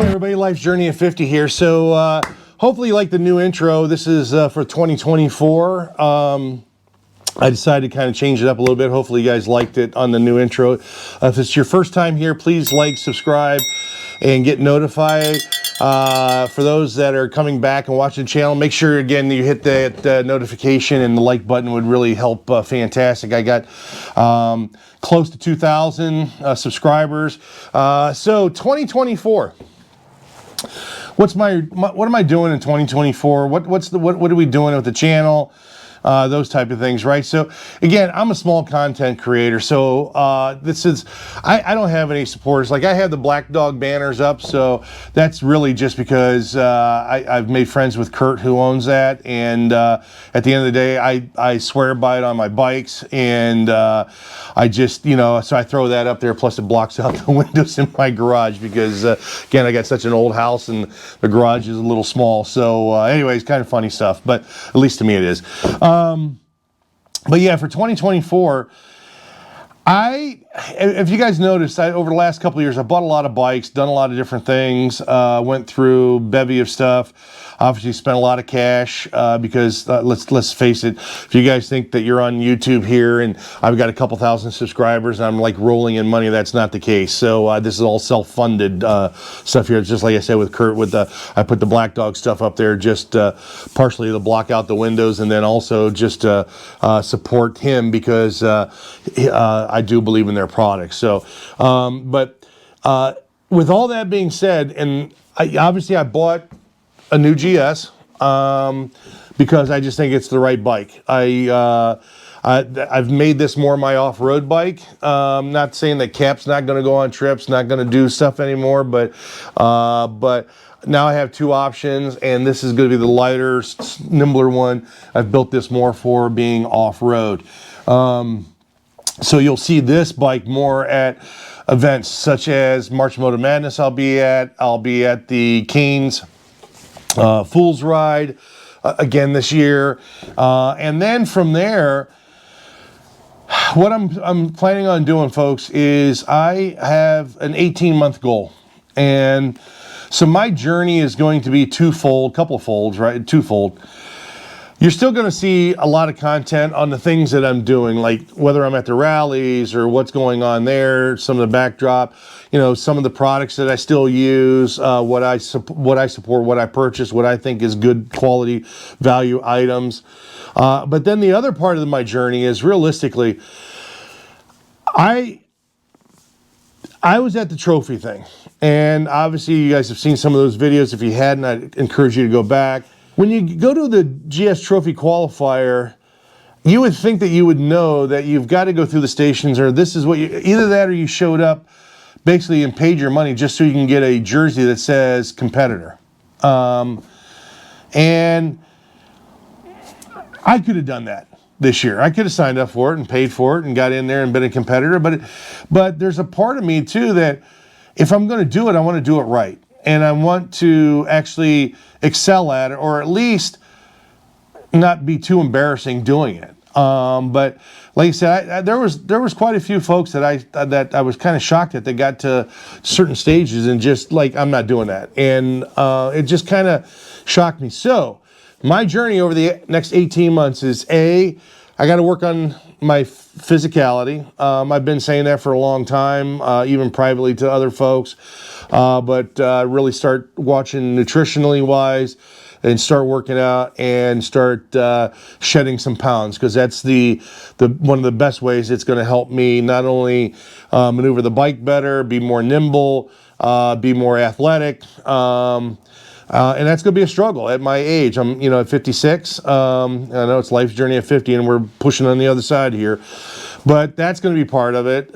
Everybody, Life's Journey at 50 here. So hopefully you like the new intro. This is for 2024. I decided to kind of change it up a little bit. Hopefully you guys liked it on the new intro. If it's your first time here, please like, subscribe, and get notified. For those that are coming back and watching the channel, make sure again you hit that notification, and the like button would really help fantastic. I got close to 2,000 subscribers. So 2024. What am I doing in 2024? What are we doing with the channel? Those type of things, right? So again, I'm a small content creator, so I don't have any supporters. Like, I have the Black Dog banners up, so that's really just because I've made friends with Kurt, who owns that, and at the end of the day, I swear by it on my bikes, and I just, so I throw that up there, plus it blocks out the windows in my garage because, again, I got such an old house and the garage is a little small. So anyways, kind of funny stuff, but at least to me it is. But yeah, for 2024, if you guys noticed, over the last couple of years, I bought a lot of bikes, done a lot of different things, went through a bevy of stuff. Obviously spent a lot of cash because let's face it, if you guys think that you're on YouTube here and I've got a couple thousand subscribers and I'm like rolling in money, that's not the case. So this is all self-funded stuff here. It's just like I said with Kurt, I put the Black Dog stuff up there just partially to block out the windows, and then also just to support him because I do believe in their products. So, but with all that being said, and I bought a new GS because I just think it's the right bike. I've made this more my off-road bike. Not saying that Cap's not going to go on trips, not going to do stuff anymore, but now I have two options, and this is going to be the lighter, nimbler one. I've built this more for being off-road. So you'll see this bike more at events such as March Moto Madness. I'll be at the Canes Fool's Ride again this year, and then from there, what I'm planning on doing, folks, is I have an 18-month goal, and so my journey is going to be twofold. You're still going to see a lot of content on the things that I'm doing, like whether I'm at the rallies or what's going on there, some of the backdrop, some of the products that I still use, what I support, what I purchase, what I think is good quality value items. But then the other part of my journey is, realistically, I was at the trophy thing, and obviously you guys have seen some of those videos. If you hadn't, I'd encourage you to go back. When you go to the GS Trophy Qualifier, you would think that you would know that you've got to go through the stations, or this is what either that or you showed up basically and paid your money just so you can get a jersey that says competitor. And I could have done that this year. I could have signed up for it and paid for it and got in there and been a competitor. But there's a part of me too that if I'm going to do it, I want to do it right. And I want to actually excel at it, or at least not be too embarrassing doing it. But like I said, there was quite a few folks that I was kind of shocked at that got to certain stages and just like, I'm not doing that. And it just kind of shocked me. So my journey over the next 18 months is I got to work on my physicality. I've been saying that for a long time, even privately to other folks. But really start watching nutritionally wise and start working out and start shedding some pounds, because that's the one of the best ways it's going to help me not only maneuver the bike better, be more nimble, be more athletic. And that's going to be a struggle at my age. I'm, at 56. I know it's life's journey at 50, and we're pushing on the other side here. But that's going to be part of it.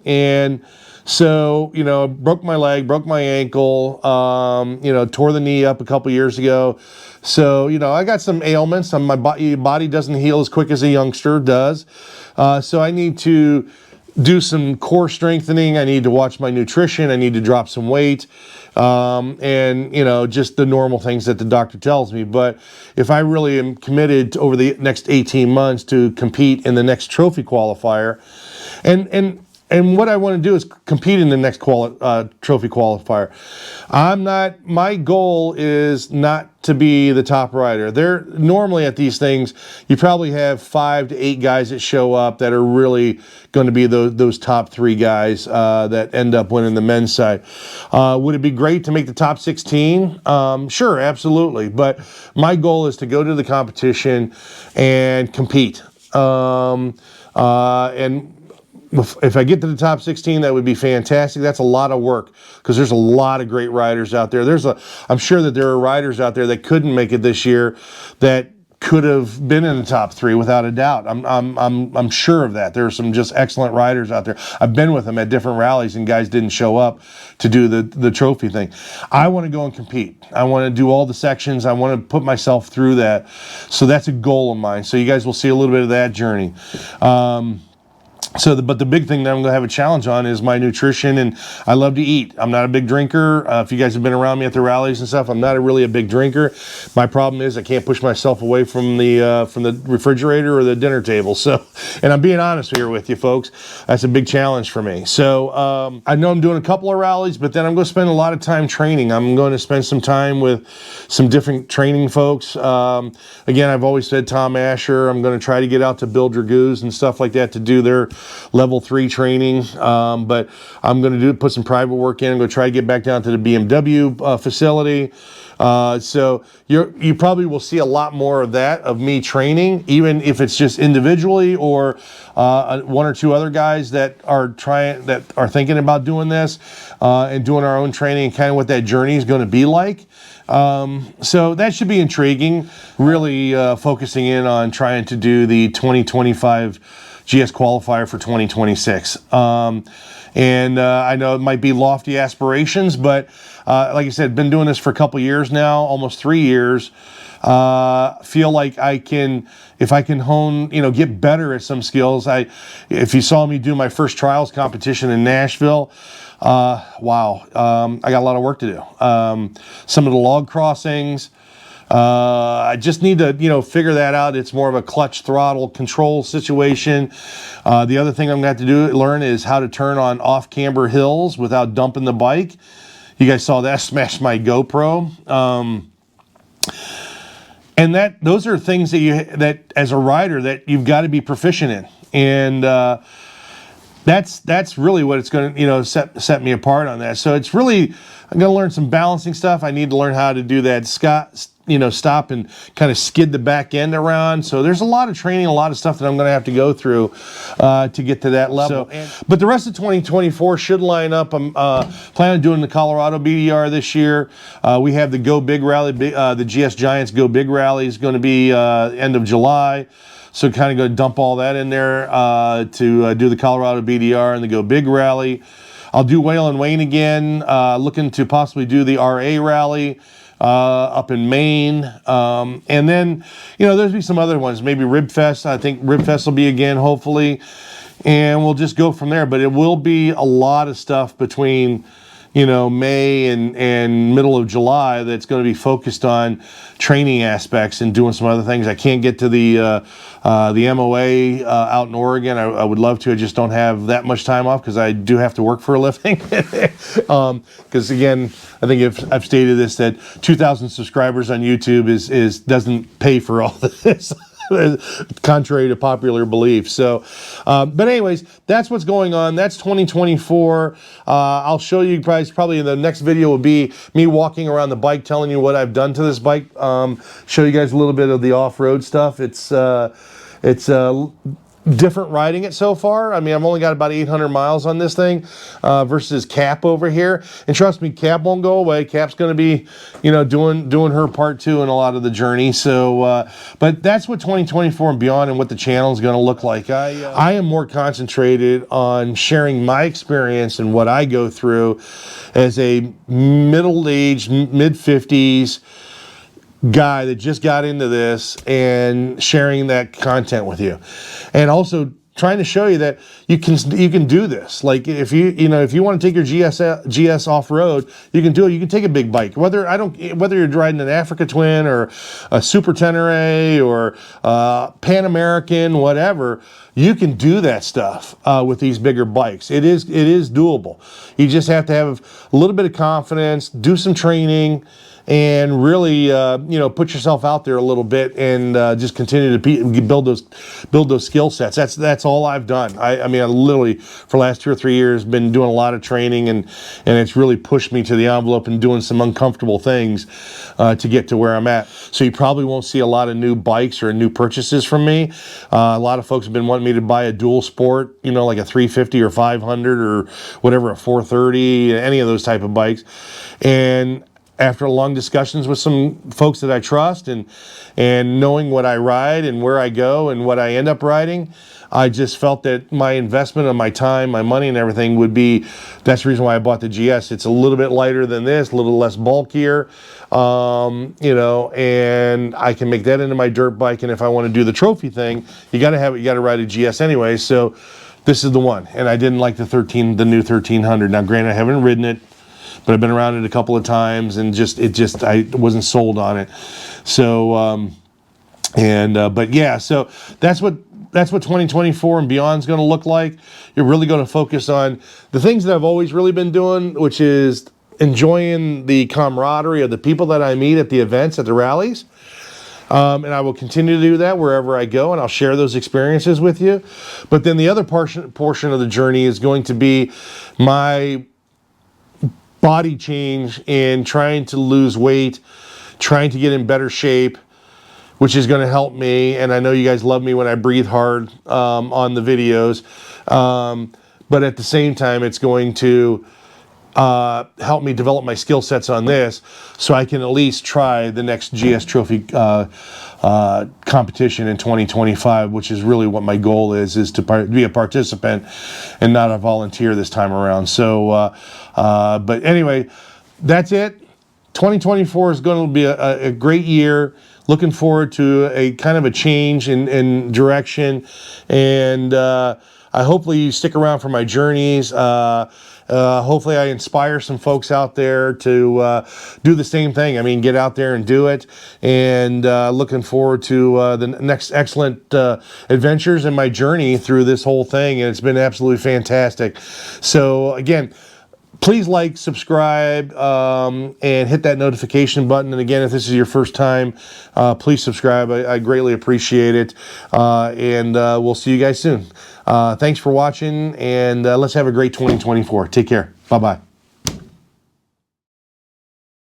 And so, broke my leg, broke my ankle, tore the knee up a couple years ago. So, I got some ailments. My body doesn't heal as quick as a youngster does. So I need to do some core strengthening. I need to watch my nutrition. I need to drop some weight. And just the normal things that the doctor tells me. But if I really am committed to, over the next 18 months, to compete in the next trophy qualifier, and and what I want to do is compete in the next trophy qualifier. My goal is not to be the top rider. There, normally at these things, you probably have 5 to 8 guys that show up that are really going to be those top 3 guys that end up winning the men's side. Would it be great to make the top 16? Sure, absolutely. But my goal is to go to the competition and compete. And if I get to the top 16, that would be fantastic. That's a lot of work because there's a lot of great riders out there. I'm sure that there are riders out there that couldn't make it this year that could have been in the top 3 without a doubt. I'm sure of that. There are some just excellent riders out there. I've been with them at different rallies and guys didn't show up to do the trophy thing. I want to go and compete. I want to do all the sections. I want to put myself through that. So that's a goal of mine. So you guys will see a little bit of that journey. But the big thing that I'm going to have a challenge on is my nutrition, and I love to eat. I'm not a big drinker. If you guys have been around me at the rallies and stuff, I'm not really a big drinker. My problem is I can't push myself away from the refrigerator or the dinner table. So, and I'm being honest here with you folks, that's a big challenge for me. So I know I'm doing a couple of rallies, but then I'm going to spend a lot of time training. I'm going to spend some time with some different training folks. Again, I've always said Tom Asher. I'm going to try to get out to Bill Dragoos and stuff like that to do their level 3 training, but I'm going to put some private work in. I'm going to try to get back down to the BMW facility. So you probably will see a lot more of that, of me training, even if it's just individually or 1 or 2 other guys that are thinking about doing this and doing our own training and kind of what that journey is going to be like. So that should be intriguing, really focusing in on trying to do the 2025 GS qualifier for 2026. And I know it might be lofty aspirations, but like I said, been doing this for a couple years now, almost 3 years. Feel like if I can hone, get better at some skills. If you saw me do my first trials competition in Nashville, wow, I got a lot of work to do. Some of the log crossings, I just need to, figure that out. It's more of a clutch throttle control situation. The other thing I'm going to have to learn is how to turn on off camber hills without dumping the bike. You guys saw that smash my GoPro. And those are things that as a rider that you've got to be proficient in. And that's really what it's going to, set me apart on that. So it's really, I'm going to learn some balancing stuff. I need to learn how to do that stop and kind of skid the back end around. So there's a lot of training, a lot of stuff that I'm going to have to go through to get to that level. But the rest of 2024 should line up. I'm planning on doing the Colorado BDR this year. We have the Go Big Rally, the GS Giants Go Big Rally is going to be end of July. So kind of going to dump all that in there to do the Colorado BDR and the Go Big Rally. I'll do Whale and Wayne again, looking to possibly do the RA Rally up in Maine. And then, there's be some other ones, maybe Ribfest. I think Ribfest will be again, hopefully. And we'll just go from there. But it will be a lot of stuff between, May and middle of July that's going to be focused on training aspects and doing some other things. I can't get to the MOA out in Oregon. I would love to. I just don't have that much time off because I do have to work for a living. Because again, I think I've stated this, that 2,000 subscribers on YouTube doesn't pay for all this. Contrary to popular belief. So, but anyways, that's what's going on. That's 2024. I'll show you guys probably in the next video will be me walking around the bike, telling you what I've done to this bike. Show you guys a little bit of the off-road stuff. It's different riding it so far. I mean, I've only got about 800 miles on this thing versus Cap over here. And trust me, Cap won't go away. Cap's going to be, doing her part too in a lot of the journey. So, but that's what 2024 and beyond and what the channel is going to look like. I am more concentrated on sharing my experience and what I go through as a middle-aged, mid-50s guy that just got into this and sharing that content with you. And also trying to show you that you can do this. Like if you want to take your GS off road, you can do it. You can take a big bike, whether you're riding an Africa Twin or a Super Tenere or Pan American, whatever. You can do that stuff with these bigger bikes. It is doable. You just have to have a little bit of confidence, do some training, and really put yourself out there a little bit, and just continue to build those skill sets. That's all I've done. I mean I literally for the last 2 or 3 years been doing a lot of training, and it's really pushed me to the envelope and doing some uncomfortable things to get to where I'm at. So you probably won't see a lot of new bikes or new purchases from me. A lot of folks have been wanting me to buy a dual sport, like a 350 or 500 or whatever, a 430, any of those type of bikes. And after long discussions with some folks that I trust, and knowing what I ride and where I go and what I end up riding, I just felt that my investment of my time, my money and everything that's the reason why I bought the GS. It's a little bit lighter than this, a little less bulkier, and I can make that into my dirt bike. And if I want to do the trophy thing, you got to ride a GS anyway. So this is the one. And I didn't like the new 1300. Now, granted, I haven't ridden it, but I've been around it a couple of times, and I wasn't sold on it. So, but yeah, so that's what 2024 and beyond is going to look like. You're really going to focus on the things that I've always really been doing, which is enjoying the camaraderie of the people that I meet at the events, at the rallies. And I will continue to do that wherever I go, and I'll share those experiences with you. But then the other portion of the journey is going to be my body change and trying to lose weight, trying to get in better shape, which is going to help me. And I know you guys love me when I breathe hard on the videos. But at the same time, it's going to help me develop my skill sets on this, so I can at least try the next GS Trophy competition in 2025, which is really what my goal is to be a participant and not a volunteer this time around. So, but anyway, that's it. 2024 is going to be a great year. Looking forward to a kind of a change in direction, and hopefully you stick around for my journeys. Hopefully I inspire some folks out there to do the same thing. I mean, get out there and do it. And looking forward to the next excellent adventures in my journey through this whole thing. And it's been absolutely fantastic. So again, please like, subscribe, and hit that notification button. And again, if this is your first time, please subscribe. I greatly appreciate it. And we'll see you guys soon. Thanks for watching, and let's have a great 2024. Take care. Bye-bye.